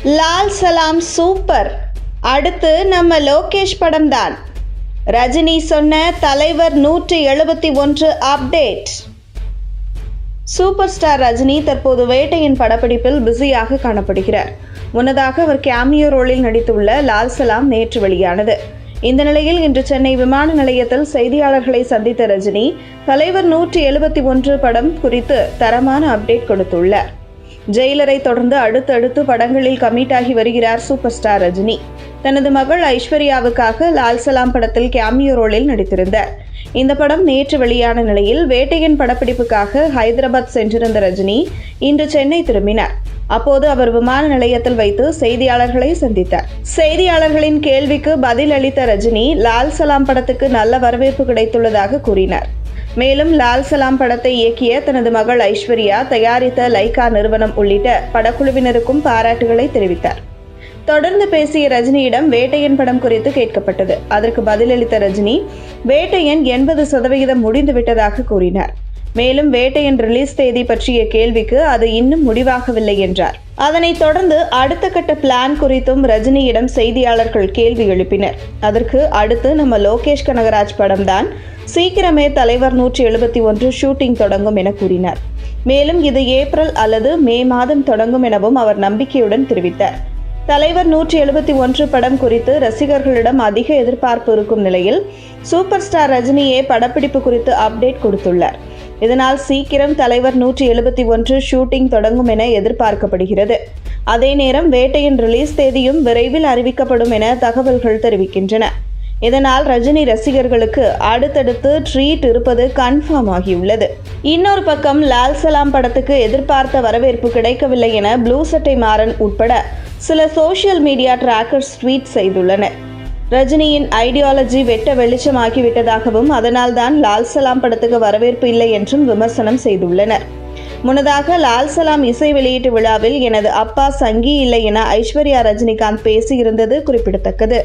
Lal Salaam super, அடுத்து நம்ம லோகேஷ் படம் தான். ரஜினி சொன்ன தலைவர் 171 அப்டேட். சூப்பர் ஸ்டார் ரஜினி தற்போது வேட்டையின் படப்பிடிப்பில் பிஸியாக காணப்படுகிறார். முன்னதாக அவர் கேமியோ ரோலில் நடித்துள்ள லால் சலாம் நேற்று வெளியானது. இந்த நிலையில் இன்று சென்னை விமான நிலையத்தில் செய்தியாளர்களை சந்தித்த ரஜினி தலைவர் 171 படம் குறித்து தரமான அப்டேட் கொடுத்துள்ளார். ஜெயிலரை தொடர்ந்து அடுத்தடுத்து படங்களில் கமிட் ஆகி வருகிறார் சூப்பர் ஸ்டார் ரஜினி. தனது மகள் ஐஸ்வர்யாவுக்காக லால் சலாம் படத்தில் கேமியோ ரோலில் நடித்திருந்தார். இந்த படம் நேற்று வெளியான நிலையில் வேட்டையின் படப்பிடிப்புக்காக ஹைதராபாத் சென்றிருந்த ரஜினி இன்று சென்னை திரும்பினார். அப்போது அவர் விமான நிலையத்தில் வைத்து செய்தியாளர்களை சந்தித்தார். செய்தியாளர்களின் கேள்விக்கு பதில் அளித்த ரஜினி லால் சலாம் படத்துக்கு நல்ல வரவேற்பு கிடைத்துள்ளதாக கூறினார். மேலும் லால் சலாம் படத்தை இயக்கிய தனது மகள் ஐஸ்வர்யா, தயாரித்த லைகா நிறுவனம் உள்ளிட்ட படக்குழுவினருக்கும் பாராட்டுகளை தெரிவித்தார். தொடர்ந்து பேசிய ரஜினியிடம் வேட்டையன் படம் குறித்து கேட்கப்பட்டது. அதற்கு பதிலளித்த ரஜினி வேட்டையன் 80% முடிந்துவிட்டதாக கூறினார். மேலும் வேட்டையன் ரிலீஸ் தேதி பற்றிய கேள்விக்கு அது இன்னும் முடிவாகவில்லை என்றார். அதனைத் தொடர்ந்து அடுத்த கட்ட பிளான் குறித்தும் ரஜினியிடம் செய்தியாளர்கள் கேள்வி எழுப்பினர். அதற்கு அடுத்து நம்ம லோகேஷ் கனகராஜ் படம்தான், சீக்கிரமே தலைவர் 171 ஷூட்டிங் தொடங்கும் என கூறினார். மேலும் இது ஏப்ரல் அல்லது மே மாதம் தொடங்கும் எனவும் அவர் நம்பிக்கையுடன் தெரிவித்தார். தலைவர் 171 படம் குறித்து ரசிகர்களிடம் அதிக எதிர்பார்ப்பு இருக்கும் நிலையில் சூப்பர் ஸ்டார் ரஜினியே படப்பிடிப்பு குறித்து அப்டேட் கொடுத்துள்ளார். இதனால் சீக்கிரம் தலைவர் 171 ஷூட்டிங் தொடங்கும் என எதிர்பார்க்கப்படுகிறது. அதே நேரம் வேட்டையின் ரிலீஸ் தேதியும் விரைவில் அறிவிக்கப்படும் என தகவல்கள் தெரிவிக்கின்றன. இதனால் ரஜினி ரசிகர்களுக்கு அடுத்தடுத்து ட்ரீட் இருப்பது கன்ஃபார்ம் ஆகியுள்ளது. இன்னொரு பக்கம் லால் சலாம் படத்துக்கு எதிர்பார்த்த வரவேற்பு கிடைக்கவில்லை என ப்ளூ சட்டை மாறன் உட்பட சில சோஷியல் மீடியா டிராக்கர்ஸ் ட்வீட் செய்துள்ளனர். ரஜினியின் ஐடியாலஜி வெட்ட வெளிச்சமாகிவிட்டதாகவும் அதனால்தான் லால் சலாம் படத்துக்கு வரவேற்பு இல்லை என்றும் விமர்சனம் செய்துள்ளனர். முன்னதாக லால் சலாம் இசை வெளியீட்டு விழாவில் எனது அப்பா சங்கி இல்லை என ஐஸ்வர்யா ரஜினிகாந்த் பேசியிருந்தது குறிப்பிடத்தக்கது.